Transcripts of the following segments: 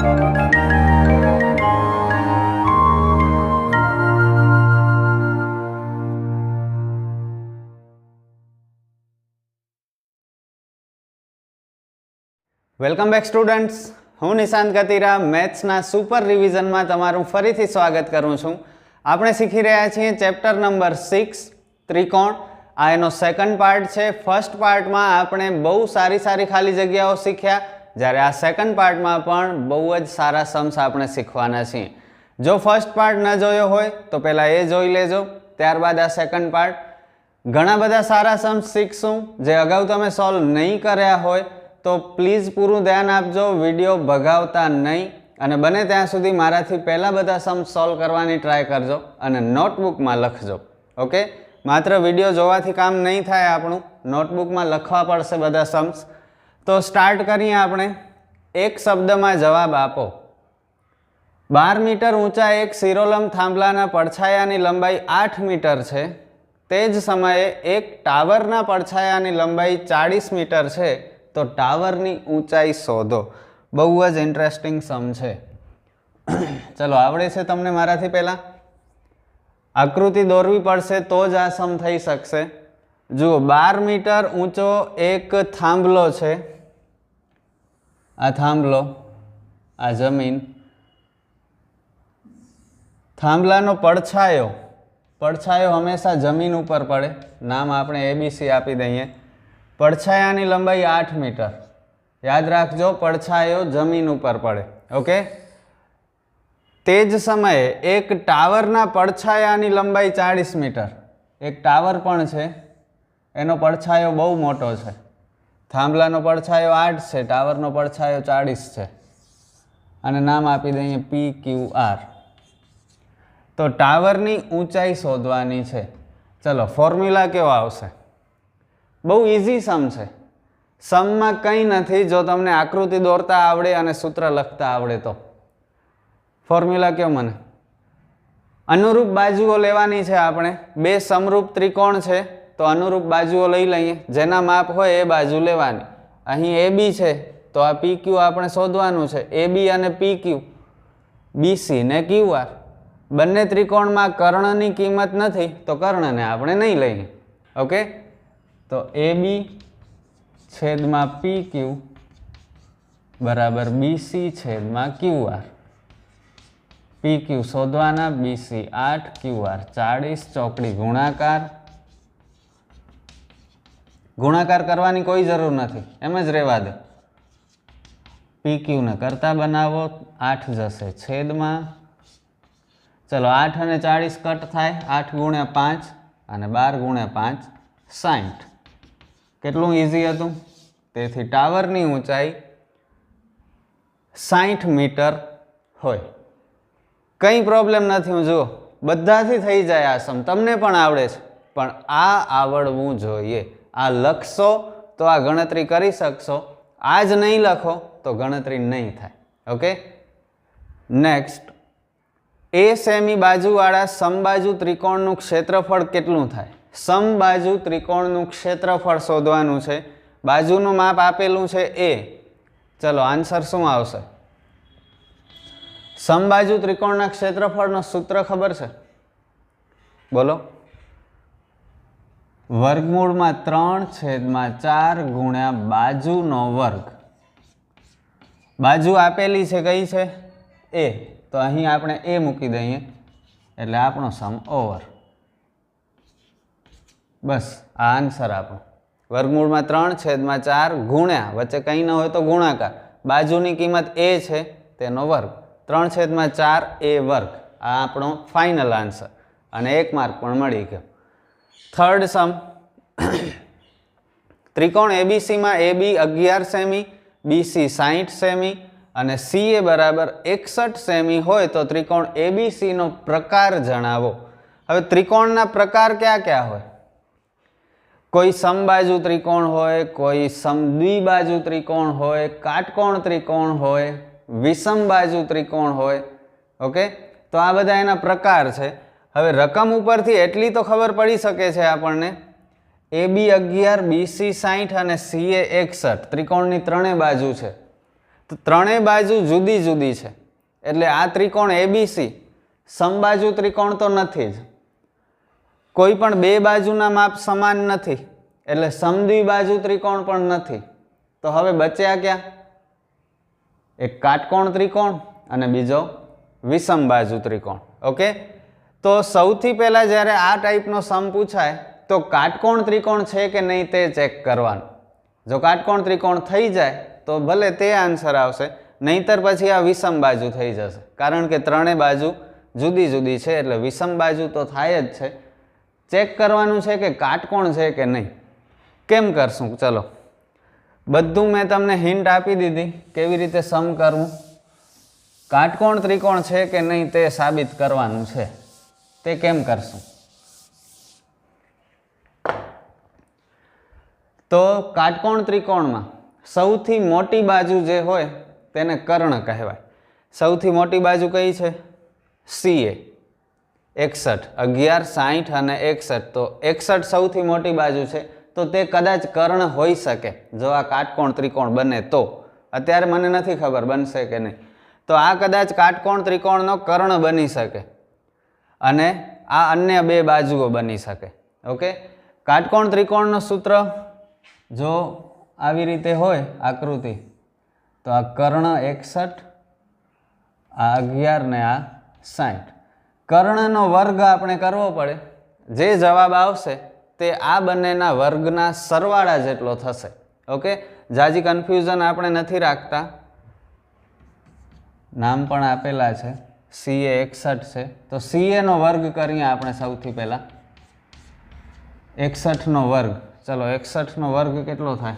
Welcome back students, હું Nishant ગતિરા મેથ્સના super રિવિઝનમાં તમારું ફરીથી સ્વાગત કરું છું. આપણે શીખી રહ્યા છીએ ચેપ્ટર નંબર 6 ત્રિકોણ. આ એનો સેકન્ડ પાર્ટ છે. ફર્સ્ટ પાર્ટમાં આપણે બહુ સારી ખાલી જગ્યાઓ શીખ્યા, જ્યારે આ સેકન્ડ પાર્ટમાં પણ બહુ જ સારા સમ્સ આપણે શીખવાના છીએ. જો ફર્સ્ટ પાર્ટ ન જોયો હોય તો પહેલાં એ જોઈ લેજો, ત્યારબાદ આ સેકન્ડ પાર્ટ. ઘણા બધા સારા સમ્સ શીખશું જે અગાઉ તમે સોલ્વ નહીં કર્યા હોય તો પ્લીઝ પૂરું ધ્યાન આપજો, વિડીયો ભગાવતા નહીં, અને બને ત્યાં સુધી મારાથી પહેલાં બધા સમ સોલ્વ કરવાની ટ્રાય કરજો અને નોટબુકમાં લખજો. ઓકે, માત્ર વિડીયો જોવાથી કામ નહીં થાય આપણું, નોટબુકમાં લખવા પડશે બધા સમ્સ. તો સ્ટાર્ટ કરીએ આપણે. એક શબ્દમાં જવાબ આપો. 12 મીટર ઊંચા એક શિરોલંબ થાંભલાના પડછાયાની લંબાઈ 8 મીટર છે. તે જ સમયે એક ટાવરના પડછાયાની લંબાઈ 40 મીટર છે. તો ટાવરની ઊંચાઈ શોધો. બહુ જ ઇન્ટરેસ્ટિંગ સમ છે. ચલો, આવડે છે તમને મારાથી પહેલાં? આકૃતિ દોરવી પડશે તો જ આ સમ થઈ શકશે. જુઓ, 12 મીટર ઊંચો એક થાંભલો છે. આ થાંભલો, આ જમીન, થાંભલાનો પડછાયો હંમેશા જમીન ઉપર પડે. નામ આપણે ABC આપી દઈએ. પડછાયાની લંબાઈ 8 મીટર. યાદ રાખજો, પડછાયો જમીન ઉપર પડે. ઓકે, તે જ સમયે એક ટાવરના પડછાયાની લંબાઈ 40 મીટર. એક ટાવર પણ છે, એનો પડછાયો બહુ મોટો છે. થાંભલાનો પડછાયો 8 છે, ટાવરનો પડછાયો 40 છે, અને નામ આપી દઈએ PQR. તો ટાવરની ઊંચાઈ શોધવાની છે. ચલો, ફોર્મ્યુલા કેવો આવશે? બહુ ઇઝી સમ છે. સમમાં કંઈ નથી જો તમને આકૃતિ દોરતા આવડે અને સૂત્ર લખતા આવડે તો. ફોર્મ્યુલા કયો મને? અનુરૂપ બાજુઓ લેવાની છે આપણે. બે સમરૂપ ત્રિકોણ છે તો અનુરૂપ બાજુઓ લઈ લઈએ. જેના માપ હોય એ બાજુ લેવાની. અહીં AB છે તો આ PQ આપણે શોધવાનું છે. AB અને PQ, BC ને QR. બંને ત્રિકોણમાં કર્ણની કિંમત નથી તો કર્ણને આપણે નહીં લઈએ. ઓકે, તો AB છેદમાં PQ બરાબર BC છેદમાં QR. PQ શોધવાના, BC 8, QR 40, ચોકડી ગુણાકાર કરવાની કોઈ જરૂર નથી, એમ જ રહેવા દે. PQ ને કરતા બનાવો, 8 જશે છેદમાં. ચલો, 8 અને 40 કટ થાય, 8 ગુણ્યા 5 અને 12 ગુણ્યા 5 60. કેટલું ઇઝી હતું? તેથી ટાવરની ઊંચાઈ 60 મીટર હોય. કંઈ પ્રોબ્લેમ નથી. હું જુઓ, બધાથી થઈ જાય આ સમ, તમને પણ આવડે છે, પણ આ આવડવું જોઈએ. આ લખશો તો આ ગણતરી કરી શકશો. આ જ નહીં લખો તો ગણતરી નહીં થાય. Okay, next. એ સેમી બાજુવાળા સમબાજુ ત્રિકોણનું ક્ષેત્રફળ કેટલું થાય? સમબાજુ ત્રિકોણનું ક્ષેત્રફળ શોધવાનું છે. બાજુનું માપ આપેલું છે A. ચલો, આન્સર શું આવશે? સમબાજુ ત્રિકોણના ક્ષેત્રફળનો સૂત્ર ખબર છે? બોલો. વર્ગમૂળમાં 3/4 ગુણ્યા બાજુનો વર્ગ. બાજુ આપેલી છે, કઈ છે? A. તો અહીં આપણે A મૂકી દઈએ એટલે આપણો સમ ઓવર. બસ, આ આન્સર આપણો. વર્ગમૂળમાં 3/4 ગુણ્યા, વચ્ચે કંઈ ન હોય તો ગુણાકાર, બાજુની કિંમત A છે તેનો વર્ગ, 3/4 A વર્ગ. આ આપણો ફાઇનલ આન્સર, અને 1 માર્ક પણ મળી ગયો. થર્ડ સમ. ત્રિકોણ ABCમાં AB 11 સેમી, BC 60 સેમી અને CA બરાબર 61 સેમી હોય તો ત્રિકોણ ABC નો પ્રકાર જણાવો. હવે ત્રિકોણના પ્રકાર કયા કયા હોય? કોઈ સમબાજુ ત્રિકોણ હોય, કોઈ સમદ્વિબાજુ ત્રિકોણ હોય, કાટકોણ ત્રિકોણ હોય, વિષમબાજુ ત્રિકોણ હોય. ઓકે, તો આ બધા એના પ્રકાર છે. હવે રકમ ઉપરથી એટલી તો ખબર પડી શકે છે આપણને, AB 11, BC 60 અને CA 61 ત્રિકોણની ત્રણેય બાજુ છે. ત્રણેય બાજુ જુદી જુદી છે એટલે આ ત્રિકોણ એબીસી સમબાજુ ત્રિકોણ તો નથી જ. કોઈ પણ બે બાજુના માપ સમાન નથી એટલે સમદ્વિબાજુ ત્રિકોણ પણ નથી. તો હવે બચ્યા ક્યાં? એક કાટકોણ ત્રિકોણ અને બીજો વિષમબાજુ ત્રિકોણ. ઓકે, તો સૌથી પહેલા જ્યારે આ ટાઈપનો સમ પૂછાય તો કાટકોણ ત્રિકોણ છે કે નહીં તે ચેક કરવાનું. જો કાટકોણ ત્રિકોણ થઈ જાય તો ભલે તે આન્સર આવશે, નહીતર પછી આ વિષમ બાજુ થઈ જશે, કારણ કે ત્રણેય બાજુ જુદી જુદી છે એટલે વિષમ બાજુ તો થાય જ છે. ચેક કરવાનું છે કે કાટકોણ છે કે નહીં. કેમ કરશું? ચલો, બધું મેં તમને હિન્ટ આપી દીધી કેવી રીતે સમ કરવું. કાટકોણ ત્રિકોણ છે કે નહીં તે સાબિત કરવાનું છે. તે કેમ કરશું? તો કાટકોણ ત્રિકોણમાં સૌથી મોટી બાજુ જે હોય તેને કર્ણ કહેવાય. સૌથી મોટી બાજુ કઈ છે? CA 61, 11, 60 અને 61. તો 61 સૌથી મોટી બાજુ છે, તો તે કદાચ કર્ણ હોઈ શકે જો આ કાટકોણ ત્રિકોણ બને તો. અત્યારે મને નથી ખબર બનશે કે નહીં. તો આ કદાચ કાટકોણ ત્રિકોણનો કર્ણ બની શકે અને આ અન્ય બે બાજુઓ બની શકે. ઓકે, કાટકોણ ત્રિકોણનું સૂત્ર જો આવી રીતે હોય આકૃતિ, તો આ કર્ણ 61, આ 11 ને આ 60. કર્ણનો વર્ગ આપણે કરવો પડે. જે જવાબ આવશે તે આ બંનેના વર્ગના સરવાળા જેટલો થશે. ઓકે, જાજી કન્ફ્યુઝન આપણે નથી રાખતા. નામ પણ આપેલા છે, CA 61 છે, તો CA નો વર્ગ કરીએ આપણે સૌથી પહેલા. 61 નો વર્ગ. ચલો, 61 નો વર્ગ કેટલો થાય?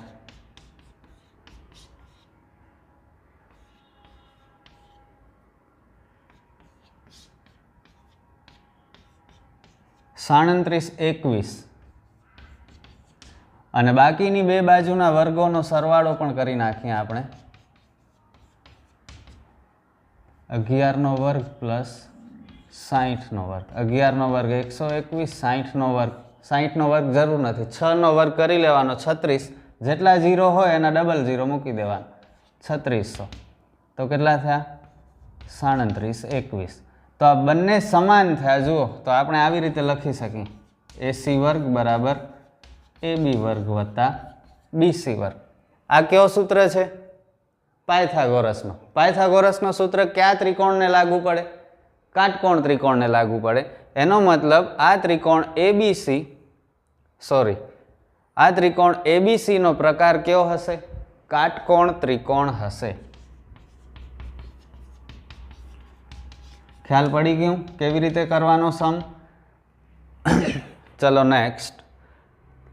37, 21 અને બાકીની બે બાજુના વર્ગોનો સરવાળો પણ કરી નાખીએ આપણે. 11 નો વર્ગ પ્લસ 60 નો વર્ગ. 11 નો વર્ગ 121, 60 નો વર્ગ, 60 નો વર્ગ જરૂર નથી, 6 નો વર્ગ કરી લેવાનો, 36. જેટલા 0 હોય એના ડબલ 0 મૂકી દેવાના, 3600. તો કેટલા થયા? 37, 21. તો આ બંને સમાન થયા. જુઓ, તો આપણે આવી રીતે લખી શકીએ, AC વર્ગ બરાબર AB વર્ગ વત્તા BC વર્ગ. આ કયો સૂત્ર છે? પાયથાગોરસનો. પાયથાગોરસનો સૂત્ર કયા ત્રિકોણને લાગુ પડે? કાટકોણ ત્રિકોણને લાગુ પડે. એનો મતલબ આ ત્રિકોણ ABC, સોરી, આ ત્રિકોણ ABC નો પ્રકાર કયો હશે? કાટકોણ ત્રિકોણ હશે. ખ્યાલ પડી ગયું કેવી રીતે કરવાનો સમ? ચલો નેક્સ્ટ.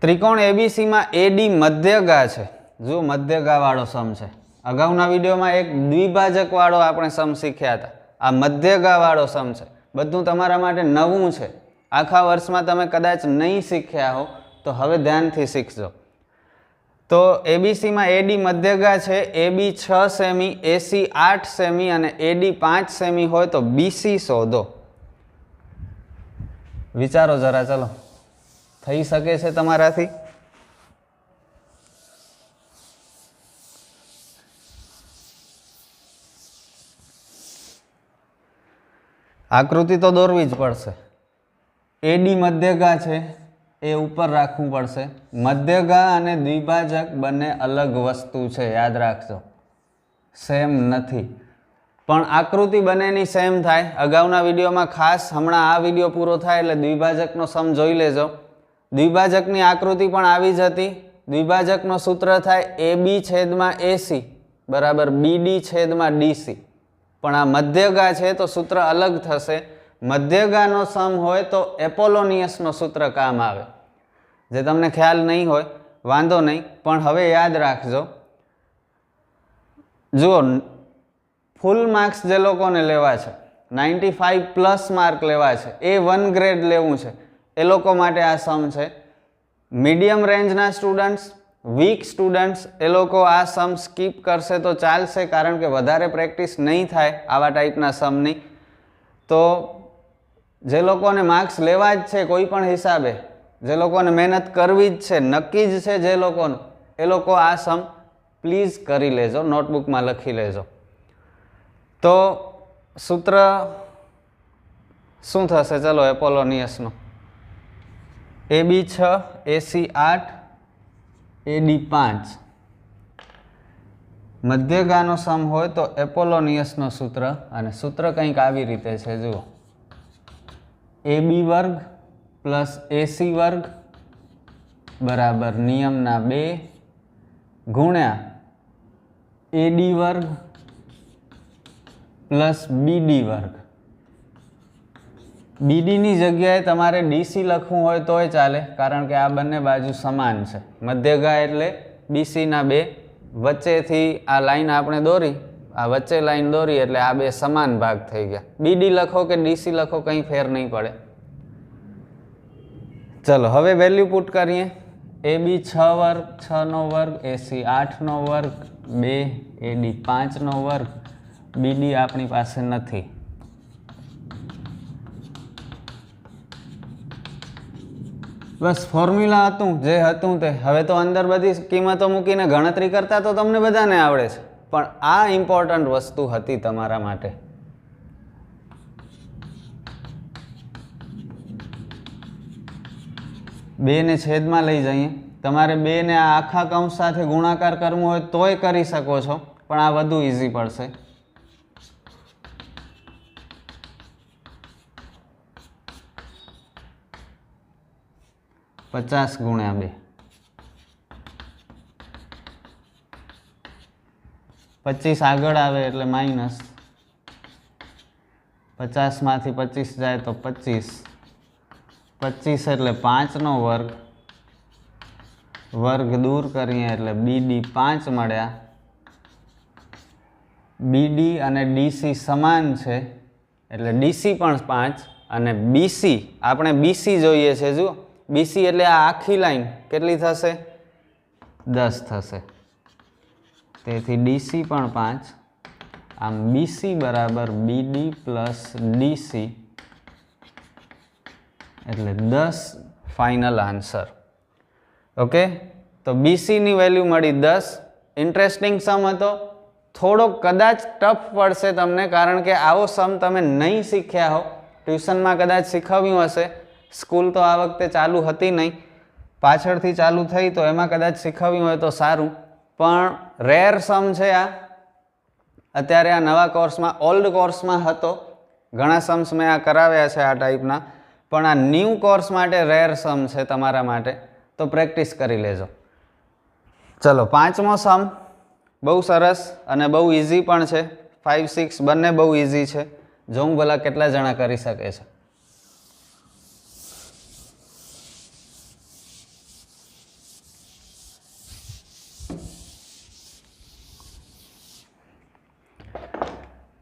ત્રિકોણ ABC માં AD મધ્યગા છે. જો મધ્યગા વાળો સમ છે. અગાઉના વિડીયોમાં એક દ્વિભાજક વાળો આપણે સમ શીખ્યા હતા. આ મધ્યગા વાળો સમ છે. બધું તમારા માટે નવું છે. આખા વર્ષમાં તમે કદાચ નહીં શીખ્યા હો તો હવે ધ્યાનથી શીખજો. તો ABC માં AD મધ્યગા છે. AB 6 સેમી, AC 8 સેમી અને AD 5 સેમી હોય તો BC શોધો. વિચારો જરા. ચલો, થઈ શકે છે તમારાથી? આકૃતિ તો દોરવી જ પડશે. AD મધ્યગા છે એ ઉપર રાખવું પડશે. મધ્યગા અને દ્વિભાજક બંને અલગ વસ્તુ છે, યાદ રાખજો. સેમ નથી, પણ આકૃતિ બંનેની સેમ થાય. અગાઉના વિડીયોમાં ખાસ હમણાં આ વિડીયો પૂરો થાય એટલે દ્વિભાજકનો સમ જોઈ લેજો. દ્વિભાજકની આકૃતિ પણ આવી જ હતી. દ્વિભાજકનો સૂત્ર થાય AB છેદમાં AC બરાબર BD છેદમાં DC. પણ આ મધ્યગા છે તો સૂત્ર અલગ થશે. મધ્યગાનો સમ હોય તો એપોલોનિયસનો સૂત્ર કામ આવે. જે તમને ખ્યાલ નહીં હોય વાંધો નહીં, પણ હવે યાદ રાખજો. જુઓ, ફૂલ માર્ક્સ જે લોકોને લેવા છે, 95+ માર્ક લેવા છે, A1 ગ્રેડ લેવું છે, એ લોકો માટે આ સમ છે. મીડિયમ રેન્જના સ્ટુડન્ટ્સ, વીક સ્ટુડન્ટ્સ, એ લોકો આ સમ સ્કીપ કરશે તો ચાલશે, કારણ કે વધારે પ્રેક્ટિસ નહીં થાય આવા ટાઈપના સમની. તો જે લોકોને માર્ક્સ લેવા જ છે કોઈ પણ હિસાબે, જે લોકોને મહેનત કરવી જ છે, નક્કી જ છે જે લોકોનું, એ લોકો આ સમ પ્લીઝ કરી લેજો, નોટબુકમાં લખી લેજો. તો સૂત્ર શું થશે? ચલો એપોલોનિયસનો AB 6 AC 8 AD 5 મધ્યગાનો સમ હોય તો એપોલોનિયસનો સૂત્ર, અને સૂત્ર કંઈક આવી રીતે છે, જુઓ. AB વર્ગ પ્લસ AC વર્ગ બરાબર નિયમના 2 ગુણ્યા AD વર્ગ પ્લસ BD વર્ગ. BDની જગ્યાએ તમારે DC લખવું હોય તોય ચાલે, કારણ કે આ બંને બાજુ સમાન છે. મધ્યગા એટલે BCના 2, વચ્ચેથી આ લાઈન આપણે દોરી, આ વચ્ચે લાઈન દોરી એટલે આ 2 સમાન ભાગ થઈ ગયા. BD લખો કે DC લખો કંઈ ફેર નહીં પડે. ચલો હવે વેલ્યુ પુટ કરીએ. AB 6 વર્ગ 6નો વર્ગ, AC 8નો વર્ગ 2, AD 5નો વર્ગ, BD આપણી પાસે નથી. બસ ફોર્મ્યુલા હતું જે હતું તે. હવે તો અંદર બધી કિંમતો મૂકીને ગણતરી કરતા તો તમને બધાને આવડે છે, પણ આ ઇમ્પોર્ટન્ટ વસ્તુ હતી તમારા માટે. બે ને છેદમાં લઈ જઈએ. તમારે 2 ને આ આખા કૌંસ સાથે ગુણાકાર કરવું હોય તોય કરી શકો છો, પણ આ વધુ ઇઝી પડશે. પચાસ ગુણ્યા 2, 25 આગળ આવે એટલે માઇનસ. 50માંથી 25 જાય તો 25, 25 એટલે 5નો વર્ગ, વર્ગ દૂર કરીએ એટલે BD 5 મળ્યા. BD અને DC સમાન છે એટલે DC પણ 5, અને BC આપણે BC જોઈએ છે. જુઓ BC એટલે આ આખી લાઈન કેટલી થશે? 10 થશે. તેથી DC પણ 5. આમ BC બરાબર BD પ્લસ DC એટલે 10 ફાઇનલ આન્સર. ઓકે, તો BCની વેલ્યુ મળી 10. ઇન્ટરેસ્ટિંગ સમ હતો. થોડોક કદાચ ટફ પડશે તમને, કારણ કે આવો સમ તમે નહીં શીખ્યા હો. ટ્યુશનમાં કદાચ શીખવ્યું હશે, સ્કૂલ તો આ વખતે ચાલુ હતી નહીં, પાછળથી ચાલુ થઈ, તો એમાં કદાચ શીખવ્યું હોય તો સારું. પણ રેર સમ છે આ. અત્યારે આ નવા કોર્સમાં, ઓલ્ડ કોર્સમાં હતો, ઘણા સમ્સ મેં આ કરાવ્યા છે આ ટાઈપના, પણ આ ન્યૂ કોર્સ માટે રેર સમ છે તમારા માટે, તો પ્રેક્ટિસ કરી લેજો. ચલો 5મો સમ બહુ સરસ અને બહુ ઇઝી પણ છે. 5, 6 બંને બહુ ઇઝી છે. જોઉં ભલા કેટલા જણા કરી શકે છે.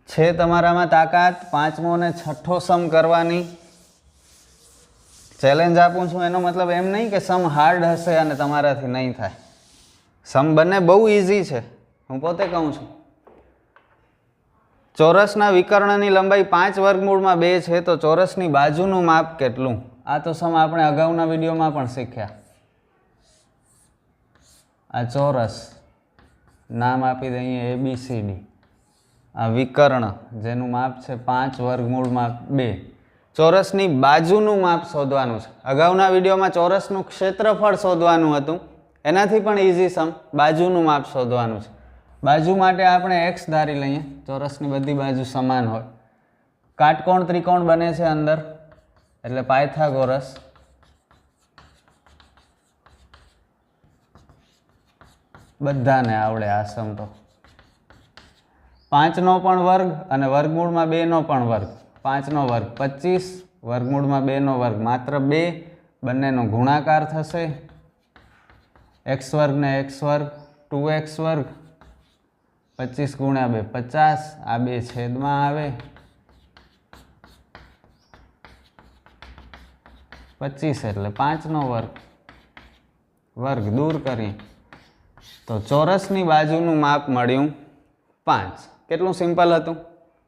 છે તમારામાં તાકાત 5મો અને 6ઠો સમ કરવાની? ચેલેન્જ આપું છું, એનો મતલબ એમ નહીં કે સમ હાર્ડ હશે અને તમારાથી નહીં થાય. સમ બંને બહુ ઇઝી છે, હું પોતે કહું છું. ચોરસના વિકર્ણની લંબાઈ 5 વર્ગમૂળમાં 2 છે, તો ચોરસની બાજુનું માપ કેટલું? આ તો સમ આપણે અગાઉના વિડીયોમાં પણ શીખ્યા. આ ચોરસ, નામ આપી દઈએ ABCD. આ વિકર્ણ જેનું માપ છે 5 વર્ગમૂળમાં 2. ચોરસની બાજુનું માપ શોધવાનું છે. અગાઉના વિડીયોમાં ચોરસનું ક્ષેત્રફળ શોધવાનું હતું, એનાથી પણ ઇઝી સમ. બાજુનું માપ શોધવાનું છે. બાજુ માટે આપણે x ધારી લઈએ. ચોરસની બધી બાજુ સમાન હોય. કાટકોણ ત્રિકોણ બને છે અંદર, એટલે પાયથાગોરસ. બધાને આવડે આ સમ તો. 5નો પણ વર્ગ અને વર્ગમૂળમાં 2નો પણ વર્ગ. 5નો વર્ગ 25, વર્ગમૂળમાં 2નો વર્ગ માત્ર 2, બંનેનો ગુણાકાર થશે. x વર્ગ ને x વર્ગ, 2x વર્ગ, 25 ગુણ્યા 2 50, આ 2 છેદમાં આવે. 25 એટલે 5નો વર્ગ, વર્ગ દૂર કરીએ તો ચોરસની બાજુનું માપ મળ્યું 5. કેટલું સિમ્પલ હતું.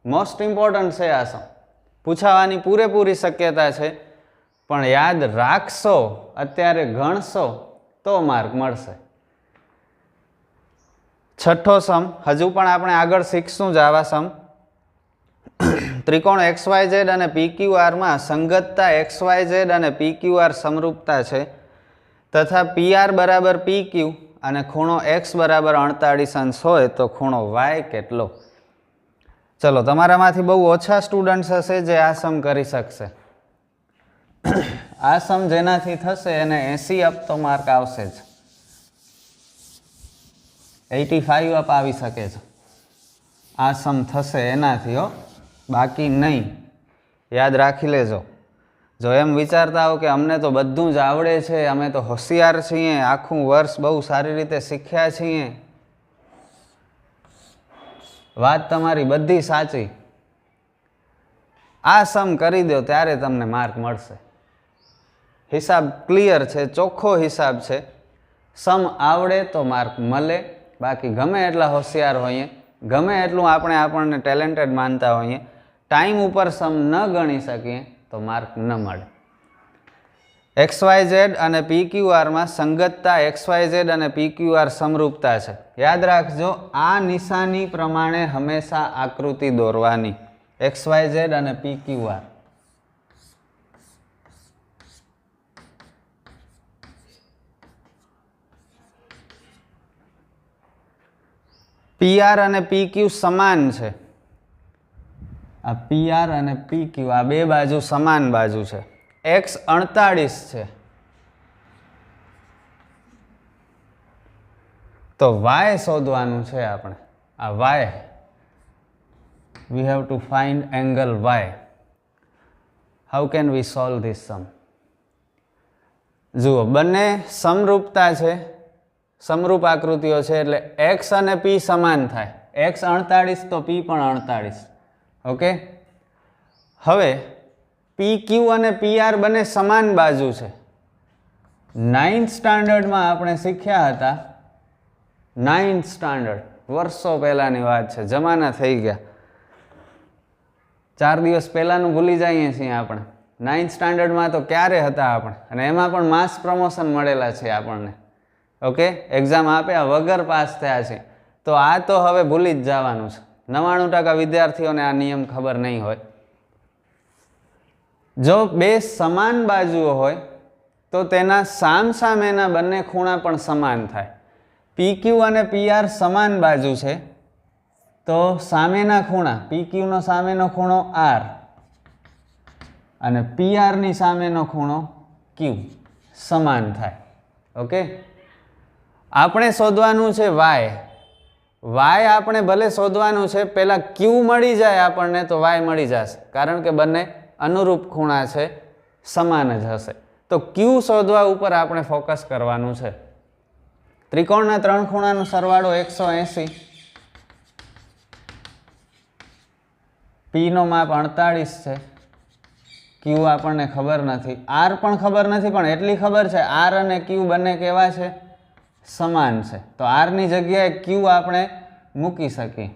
મોસ્ટ ઇમ્પોર્ટન્ટ છે આ સમ. પૂછાવાની પૂરેપૂરી શક્યતા છે, પણ યાદ રાખશો, અત્યારે ગણશો તો માર્ક મળશે. છઠ્ઠો સમ, હજુ પણ આપણે આગળ શીખશું જ આવા સમ. ત્રિકોણ XYZ અને PQR માં સંગતતા XYZ અને PQR સમરૂપતા છે તથા PR બરાબર PQ અને ખૂણો X બરાબર 48 અંશ હોય તો ખૂણો Y કેટલો? ચલો, તમારામાંથી બહુ ઓછા સ્ટુડન્ટ્સ હશે જે આ સમ કરી શકશે. આ સમ જેનાથી થશે એને 80 અપ તો માર્ક આવશે જ, 85 અપ આવી શકે છે. આ સમ થશે એનાથી હો, બાકી નહીં. યાદ રાખી લેજો. જો એમ વિચારતા હો કે અમને તો બધું જ આવડે છે, અમે તો હોશિયાર છીએ, આખું વર્ષ બહુ સારી રીતે શીખ્યા છીએ, વાત તમારી બધી સાચી. આ સમ કરી દો ત્યારે તમને માર્ક મળશે. હિસાબ ક્લિયર છે, ચોખ્ખો હિસાબ છે. સમ આવડે તો માર્ક મળે, બાકી ગમે એટલા હોશિયાર હોઈએ, ગમે એટલું આપણને ટેલેન્ટેડ માનતા હોઈએ, ટાઈમ ઉપર સમ ન ગણી શકીએ તો માર્ક ન મળે. XYZ અને PQR માં સંગતતા XYZ અને PQR સમરૂપતા છે. યાદ રાખજો, આ નિશાની પ્રમાણે હંમેશા આકૃતિ દોરવાની. XYZ અને PQR. PR અને PQ સમાન છે. આ PR અને PQ આ બે બાજુ સમાન બાજુ છે. X 48 છે તો Y શોધવાનું છે આપણે. આ Y, we have to find angle Y. How can we solve this sum? જુઓ, બંને સમરૂપતા છે, સમરૂપ આકૃતિઓ છે એટલે X અને P સમાન થાય. X 48 તો P પણ 48. ઓકે, હવે PQ અને PR બંને સમાન બાજુ છે. 9th સ્ટાન્ડર્ડમાં આપણે શીખ્યા હતા. 9th સ્ટાન્ડર્ડ, વર્ષો પહેલાની વાત છે, જમાના થઈ ગયા. 4 દિવસ પહેલાનું ભૂલી જઈએ છીએ આપણે. 9th સ્ટાન્ડર્ડમાં તો ક્યારે હતા આપણે, અને એમાં પણ માસ પ્રમોશન મળેલા છે આપણને. ઓકે, એક્ઝામ આપ્યા વગર પાસ થયા છે. તો આ તો હવે ભૂલી જ જવાનું છે. 99% વિદ્યાર્થીઓને આ નિયમ ખબર નહીં હોય. જો બે સમાન બાજુઓ હોય તો તેના સામસામેના બંને ખૂણા પણ સમાન થાય. PQ અને PR સમાન બાજુ છે તો સામેના ખૂણા, PQ નો સામેનો ખૂણો R અને PR ની સામેનો ખૂણો Q સમાન થાય. ઓકે, આપણે શોધવાનું છે Y. Y આપણે ભલે શોધવાનું છે, પહેલા Q મળી જાય આપણને તો Y મળી જશે, કારણ કે બંને અનુરૂપ ખૂણા છે, સમાન જ હશે. તો Q શોધવા ઉપર આપણે ફોકસ કરવાનું છે. ત્રિકોણના 3 ખૂણાનો સરવાળો 180, P નો માપ 48 છે, Q આપણને ખબર નથી, R પણ ખબર નથી, પણ એટલી ખબર છે R અને Q બંને કેવા છે? સમાન છે. તો R ની જગ્યાએ Q આપણે મૂકી શકીએ.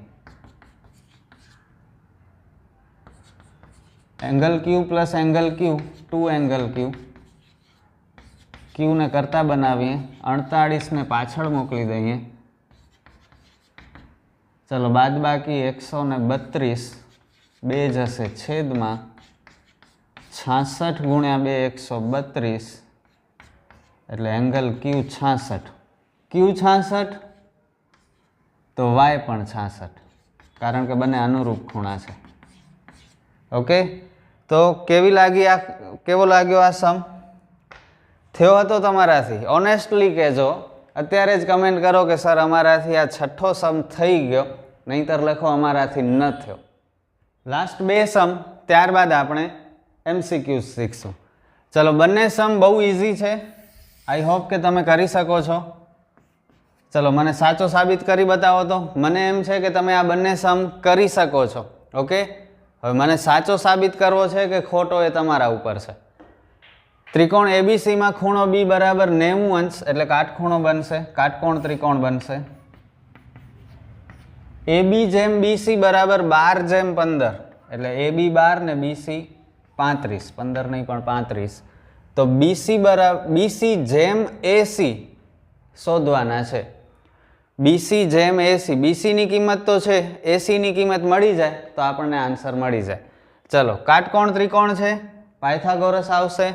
Angle Q plus angle Q, 2 angle Q. Q ને કરતા બનાવીએ, 48 ને પાછળ મોકલી દઈએ. ચલો, બાદ બાકી 132 બે જશે છેદમાં 66 ગુણ્યા 2 132, એટલે એંગલ Q 66. Q 66 તો Y પણ 66, કારણ કે બંને અનુરૂપ ખૂણા છે. ઓકે, તો કેવો લાગ્યો આ સમ? થયો હતો તમારાથી? ઓનેસ્ટલી કહેજો. અત્યારે જ કમેન્ટ કરો કે સર અમારાથી આ છઠ્ઠો સમ થઈ ગયો, નહીંતર લખો અમારાથી ન થયો. લાસ્ટ 2 સમ, ત્યારબાદ આપણે MCQs શીખશું. ચલો, બંને સમ બહુ ઇઝી છે. આઈ હોપ કે તમે કરી શકો છો. ચલો, મને સાચો સાબિત કરી બતાવો તો. મને એમ છે કે તમે આ બંને સમ કરી શકો છો. ઓકે, હવે મને સાચો સાબિત કરવો છે કે ખોટો એ તમારા ઉપર છે. ત્રિકોણ ABC માં ખૂણો B બરાબર 90 અંશ એટલે કાટખૂણો બનશે, કાટકોણ ત્રિકોણ બનશે. AB જેમ BC બરાબર 12 જેમ 15 એટલે AB 12 ને BC 35, 15 નહીં પણ 35. તો BC જેમ AC શોધવાના છે. બીસી જેમ એસી, બીસીની કિંમત તો છે, એસીની કિંમત મળી જાય તો આપણને આન્સર મળી જાય. ચલો, કાટકોણ ત્રિકોણ છે, પાયથાગોરસ આવશે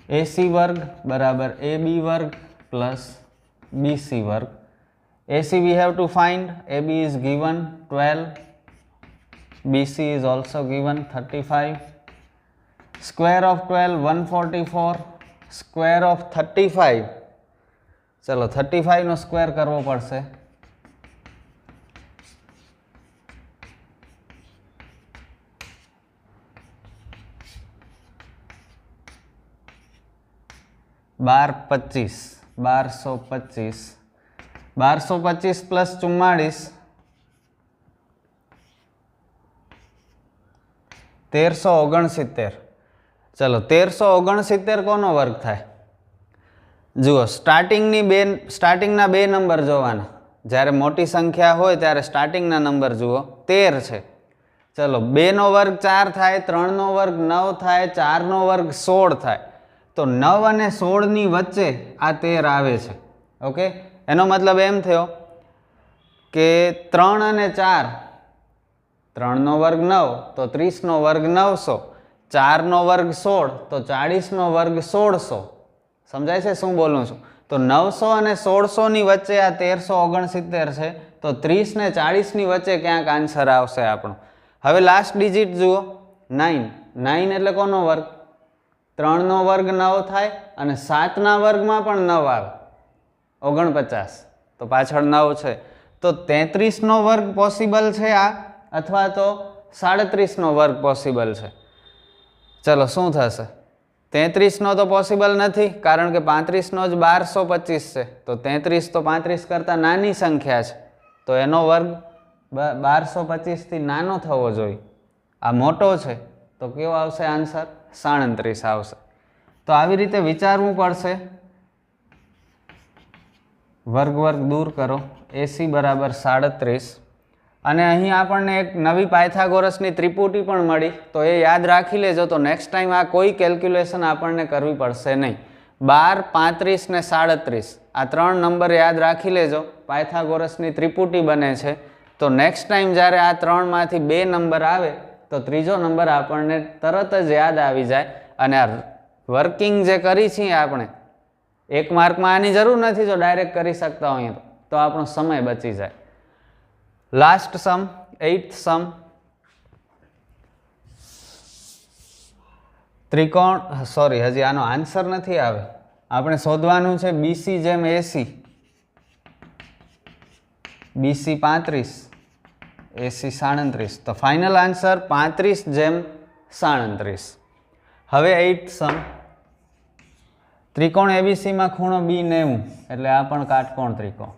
એસી વર્ગ બરાબર એ બી વર્ગ પ્લસ બીસી વર્ગ. AC we have to find. AB is given 12, BC is also given 35. Square of 12 144, square of 35, ચલો 35 નો સ્ક્વેર કરવો પડશે. બાર 25, 1225, 1225 પ્લસ 44, 1369. ચલો 1369 કોનો વર્ગ થાય? જુઓ, સ્ટાર્ટિંગના બે નંબર જોવાના. જ્યારે મોટી સંખ્યા હોય ત્યારે સ્ટાર્ટિંગના નંબર જુઓ. 13 છે. ચલો 2નો વર્ગ 4 થાય, 3નો વર્ગ 9 થાય, 4નો વર્ગ 16 થાય. તો 9 અને 16ની વચ્ચે આ 13 આવે છે. ઓકે, એનો મતલબ એમ થયો કે 3 અને 4, 3નો વર્ગ 9 તો 30નો વર્ગ 900, 4નો વર્ગ 16 તો 40નો વર્ગ 1600. સમજાય છે શું બોલું છું? તો 900 અને 1600ની વચ્ચે આ 1369 છે. તો 30 ને 40ની વચ્ચે ક્યાંક આન્સર આવશે આપણો. હવે લાસ્ટ ડિજિટ જુઓ, 9. 9 એટલે કોનો વર્ગ? 3નો વર્ગ 9 થાય અને 7ના વર્ગમાં પણ 9 આવે, 49. તો પાછળ 9 છે. તો 33નો વર્ગ પોસિબલ છે આ, અથવા તો 37નો વર્ગ પોસિબલ છે. ચલો શું થશે? 33નો તો પોસિબલ નથી, કારણ કે 35નો જ 1225 છે. તો 33 તો 35 કરતાં નાની સંખ્યા છે, તો એનો વર્ગ 1225થી નાનો થવો જોઈએ. આ મોટો છે તો કેવો આવશે આન્સર? 37 આવશે. તો આવી રીતે વિચારવું પડશે. વર્ગ વર્ગ દૂર કરો, એસી બરાબર 37. અને અહીં આપણને એક નવી પાયથાગોરસની ત્રિપુટી પણ મળી, તો એ યાદ રાખી લેજો. તો નેક્સ્ટ ટાઈમ આ કોઈ કેલ્ક્યુલેશન આપણને કરવી પડશે નહીં. 12, 35 ને 37 આ 3 નંબર યાદ રાખી લેજો. પાયથાગોરસની ત્રિપુટી બને છે. તો નેક્સ્ટ ટાઈમ જ્યારે આ 3માંથી 2 નંબર આવે તો ત્રીજો નંબર આપણને તરત જ યાદ આવી જાય. અને આ વર્કિંગ જે કરી છીએ આપણે, 1 માર્કમાં આની જરૂર નથી. જો ડાયરેક્ટ કરી શકતા હોઈએ તો આપણો સમય બચી જાય. લાસ્ટ સમ, 8th સમ. ત્રિકોણ, સોરી, હજી આનો આન્સર નથી આવે. આપણે શોધવાનું છે બીસી જેમ એસી, બીસી 35, એસી 37. તો ફાઇનલ આન્સર 35 જેમ 37. હવે 8th સમ. ત્રિકોણ એબીસીમાં ખૂણો બી 90, એટલે આ પણ કાટકોણ ત્રિકોણ.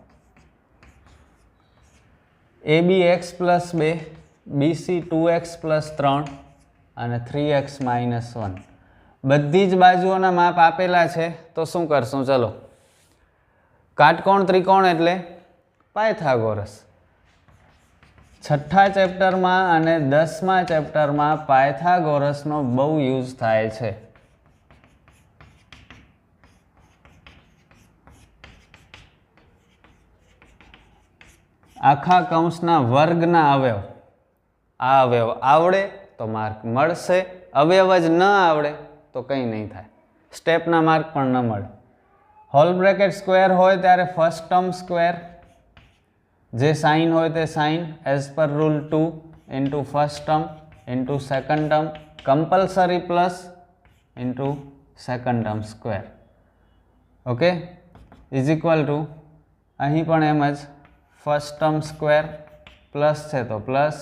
AB x plus 2, BC 2x plus 3 અને 3x માઇનસ 1. બધી જ બાજુઓના માપ આપેલા છે. તો શું કરશું? ચલો, કાટકોણ ત્રિકોણ એટલે પાયથાગોરસ. 6થા ચેપ્ટરમાં અને 10મા ચેપ્ટરમાં પાયથાગોરસનો બહુ યુઝ થાય છે. આખા કૌંસના વર્ગના અવયવ, આ અવયવ આવડે તો માર્ક મળશે, અવયવ જ ન આવડે તો કંઈ નહીં થાય, સ્ટેપના માર્ક પણ ન મળે. હોલ બ્રેકેટ સ્ક્વેર હોય ત્યારે ફર્સ્ટ ટર્મ સ્ક્વેર, જે સાઇન હોય તે sign as per rule 2 into first term into second term, compulsory plus into second term square. Okay, is equal to અહીં પણ એમ જ ફર્સ્ટ ટર્મ સ્ક્વેર પ્લસ છે તો પ્લસ,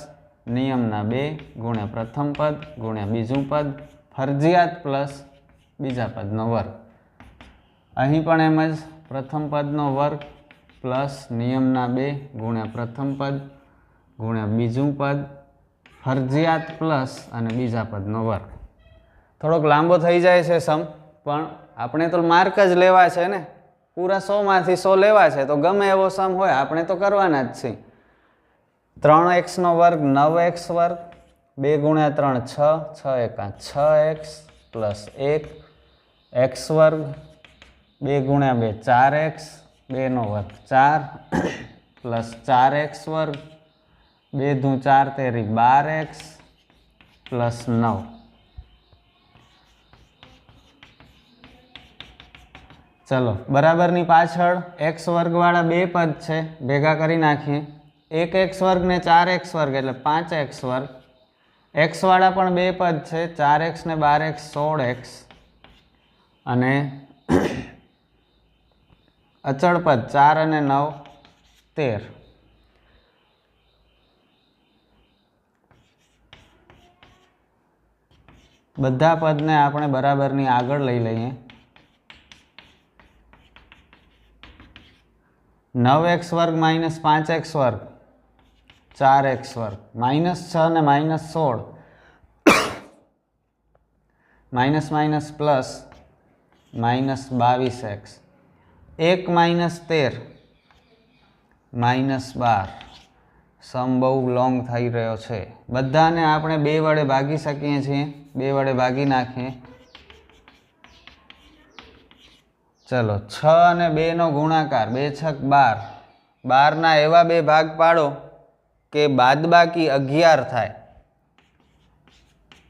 નિયમના 2 ગુણ્યા પ્રથમ પદ ગુણ્યા બીજું પદ, ફરજિયાત પ્લસ બીજા પદનો વર્ગ. અહીં પણ એમ જ પ્રથમ પદનો વર્ગ પ્લસ નિયમના 2 ગુણ્યા પ્રથમ પદ ગુણ્યા બીજું પદ, ફરજિયાત પ્લસ અને બીજા પદનો વર્ગ. થોડોક લાંબો થઈ જાય છે સમ, પણ આપણે તો માર્ક જ લેવા છે ને, પૂરા 100માંથી 100 લેવા છે. તો ગમે એવો સમ હોય આપણે તો કરવાના જ છીએ. 3x નો વર્ગ 9x વર્ગ, 2 ગુણ્યા 3 6, 6 એકા 6x પ્લસ 1 x વર્ગ, 2 ગુણ્યા 2 4x 2 નો વર્ગ 4 પ્લસ 4x વર્ગ 2 દુ 4 તેરી 12x પ્લસ 9. ચલો બરાબરની પાછળ x વર્ગવાળા બે પદ છે, ભેગા કરી નાખીએ. 1x વર્ગ ને 4x વર્ગ એટલે 5x વર્ગ. x વાળા પણ બે પદ છે, 4x ને 12x 16x અને અચળ પદ 4 અને 9 13. બધા પદને આપણે બરાબરની આગળ લઈ લઈએ. 9x વર્ગ માઇનસ 5x વર્ગ 4x વર્ગ -6 અને -16 માઇનસ માઇનસ પ્લસ -22x 1 -13 -12. સમ બહુ લોંગ થઈ રહ્યો છે. બધાને આપણે 2 વડે ભાગી શકીએ છીએ. 2 વડે ભાગી નાખીએ. ચલો 6 અને 2 નો ગુણાકાર 2 છક 12. 12 ના એવા બે ભાગ પાડો કે બાદબાકી 11 થાય.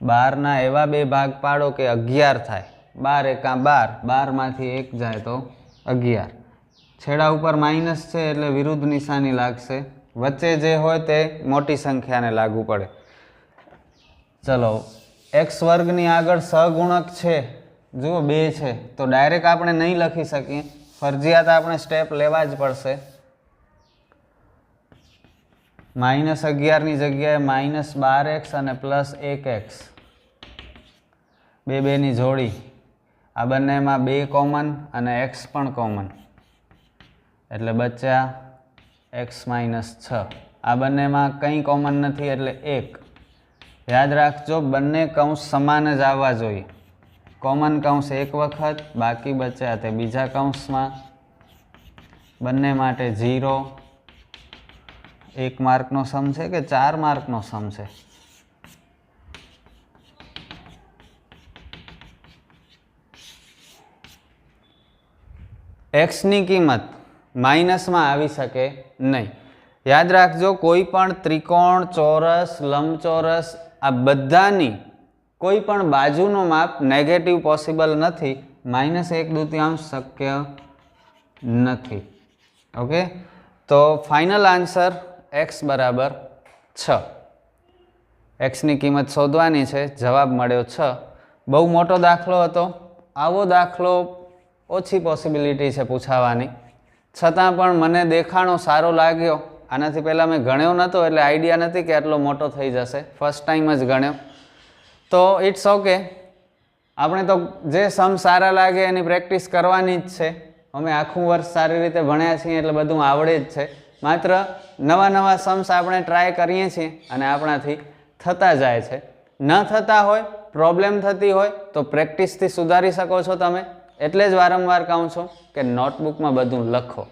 12 ના એવા બે ભાગ પાડો કે 11 થાય. 12 એકા 12, 12 માંથી 1 જાય તો 11. છેડા ઉપર માઇનસ છે એટલે વિરુદ્ધ નિશાની લાગશે. વચ્ચે જે હોય તે મોટી સંખ્યાને લાગુ પડે. ચલો x વર્ગની આગળ સહગુણક છે, જુઓ 2 છે, તો ડાયરેક્ટ આપણે નહીં લખી શકીએ, ફરજિયાત આપણે સ્ટેપ લેવા જ પડશે. -11 ની જગ્યાએ -12x અને +1x, 2 ની જોડી. આ બંનેમાં 2 કોમન અને x પણ કોમન એટલે બચ્યા x -6. આ બંનેમાં કંઈ કોમન નથી એટલે 1. યાદ રાખજો બંને કૌંસ સમાન જ આવવા જોઈએ. કોમન કૌંસ એક વખત, બાકી બચ્યા તે બીજા કૌંસમાં. બંને માટે 0. 1 માર્કનો સમ છે કે 4 માર્કનો સમ છે? x ની કિંમત માઇનસમાં આવી શકે નહીં. યાદ રાખજો કોઈ પણ ત્રિકોણ, ચોરસ, લંબચોરસ આ બધાની કોઈ પણ બાજુનું માપ નેગેટિવ પોસિબલ નથી. -1/2 શક્ય નથી. ઓકે, તો ફાઇનલ આન્સર x બરાબર 6. x ની કિંમત શોધવાની છે, જવાબ મળ્યો 6. બહુ મોટો દાખલો હતો. આવો દાખલો ઓછી પોસિબિલિટી છે પૂછાવાની, છતાં પણ મને દેખાણો સારો લાગ્યો. આનાથી પહેલાં મેં ગણ્યો નહોતો એટલે આઈડિયા નથી કે આટલો મોટો થઈ જશે. ફર્સ્ટ ટાઈમ જ ગણ્યો, તો ઇટ્સ ઓકે. આપણે તો જે સમ સારા લાગે એની પ્રેક્ટિસ કરવાની જ છે. અમે આખું વર્ષ સારી રીતે ભણ્યા છીએ એટલે બધું આવડે જ છે. માત્ર નવા નવા સમ્સ આપણે ટ્રાય કરીએ છીએ અને આપણાથી થતા જાય છે. ન થતા હોય, પ્રોબ્લેમ થતી હોય તો પ્રેક્ટિસથી સુધારી શકો છો તમે. એટલે જ વારંવાર કહું છું કે નોટબુકમાં બધું લખો.